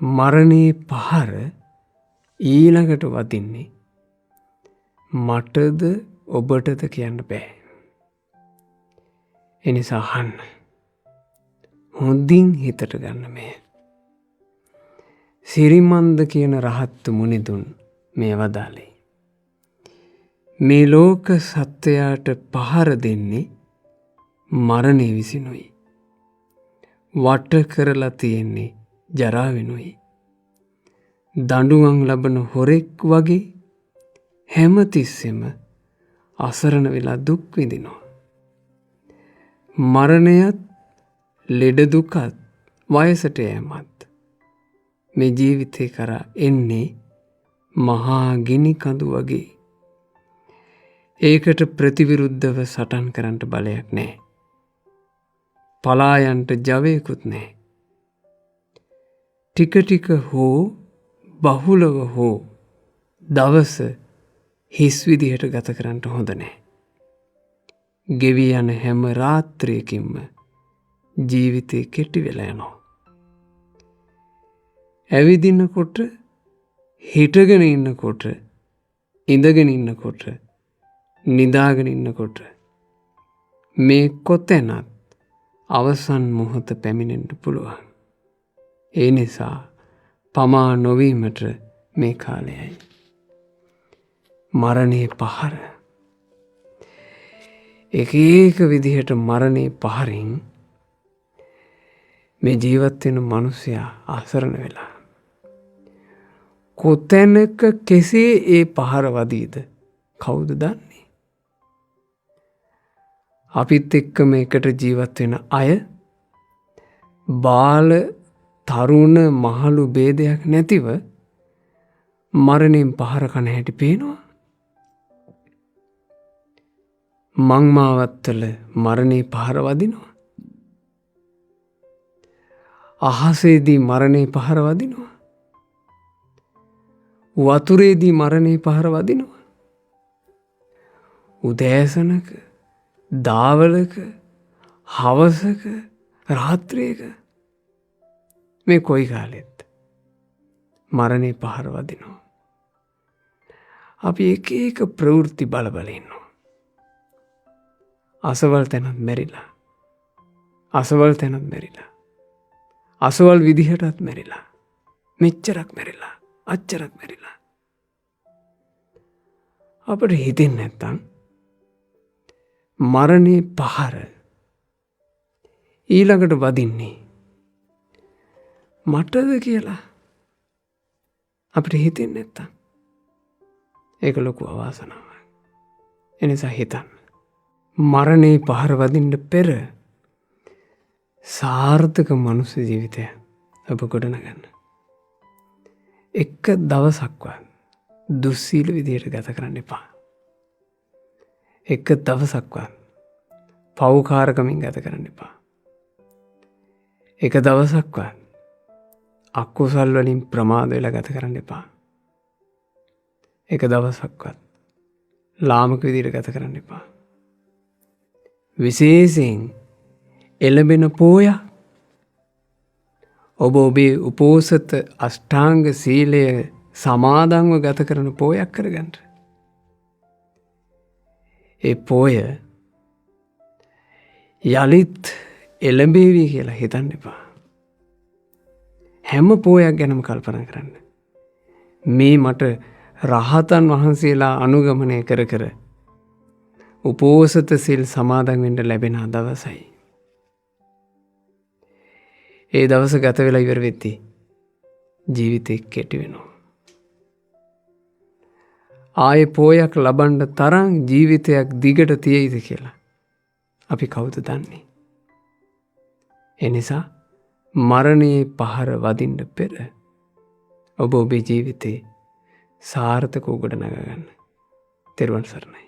මරණයේ පහර ඊළඟට වදින්නේ මටද ඔබටද කියන්න බෑ. එනිසා අහන්න. හොඳින් හිතට ගන්න මේ. සිරිමන්ද කියන රහත් මුනිදුන් මේ වදාළේ. මේ ලෝක සත්වයාට පහර දෙන්නේ මරණය විසිනුයි. වට කරලා තියෙන්නේ ජරාවෙනුයි. දඬුවම් ලබන හොරෙක් වගේ හැමතිස්සෙම අසරණ වෙලා දුක් විඳිනවා. මරණයත් ලෙඩ දුකත් වයසට යෑමත් මේ ජීවිතේ කරා එන්නේ මහා ගිනි කඳු වගේ. ඒකට ප්‍රතිවිරුද්ධව සටන් කරන්න බලයක් නැහැ. පලායන්ට ජවයකුත් නැහැ. ටික ටික හෝ බහුලව හෝ දවස හිස් විදිහට ගත කරන්න හොඳ නැහැ. ගෙවි යන හැම රාත්‍රියකින්ම ජීවිතේ කෙටි වෙලා යනවා. ඇවිදිනකොට, හිටගෙන ඉන්නකොට, ඉඳගෙන ඉන්නකොට, නිදාගෙන ඉන්නකොට මේ කොතැනත් අවසන් මොහොත පැමිණෙන්න පුළුවන්. ඒ නිසා පමා නොවීමට මේ කාලයයි. මරණයේ පහර. එක විදිහට මරණයේ පහරින් මේ ජීවත් වෙන මිනිසයා අසරණ වෙලා. කොතැනක කෙසේ ඒ පහර වදීද කවුද දන්නේ? අපිත් එක්කම එකට ජීවත් වෙන අය බාල තරුණ මහලු ભેදයක් නැතිව මරණයෙන් පහර කන හැටි පේනවා. මංමාවත්තල මරණේ පහර වදිනවා. අහසේදී මරණේ පහර වදිනවා. වතුරේදී මරණේ පහර වදිනවා. උදෑසනක, දාවලක, හවසක, රාත්‍රියක මේ කොයි කාලෙත් මරණේ පහර වදිනවා. අපි එක ප්‍රවෘත්ති බල ඉන්නවා. අසවල් තැනත් මැරිලා. අසවල් තැනත් මැරිලා. අසවල් විදිහටත් මැරිලා. මෙච්චරක් මැරිලා. අච්චරක් මැරිලා. අපට හිතෙන්නේ නැත්තම් මරණේ පහර ඊළඟට වදින්නේ මටද කියලා අපිට හිතෙන්නේ නැත්තම් ඒක ලොකු අවාසනාවක්. එනිසා හිතන්න. මරණේ පහර වදින්න පෙර සාර්ථක මනුස්ස ජීවිතය ඔබ ගොඩනගන්න. එක දවසක්වත් දුස්සීල විදියට ගත කරන්න එපා. එක දවසක්වත් පව්කාරකමින් ගත කරන්න එපා. එක දවසක්වත් අකුසල් වලින් ප්‍රමාද වෙලා ගත කරන්න එපා. එක දවසක්වත් ලාමක විදියට ගත කරන්න එපා. විශේෂයෙන් එළඹෙන පෝය ඔබ ඔබේ උපෝසත අෂ්ටාංග සීලය සමාදන්ව ගත කරන පෝයක් කරගන්න. ඒ පෝය යලිත් එළඹේවි කියලා හිතන්න එපා. හැම පෝයක් ගැනම කල්පනා කරන්න. මේ මට රහතන් වහන්සේලා අනුගමනය කර කර උපෝසත සිල් සමාදන් වෙන්න ලැබෙන දවසයි. ඒ දවස ගත වෙලා ඉවර වෙද්දී ජීවිතේ කෙටි වෙනවා. ආයේ පෝයක් ලබන්න තරම් ජීවිතයක් දිගට තියෙයිද කියලා අපි කවුද දන්නේ? ඒ නිසා මරණයේ පහර වදින්න පෙර ඔබ ඔබේ ජීවිතේ සාර්ථකව ගොඩනගා ගන්න. තෙරුවන් සරණයි.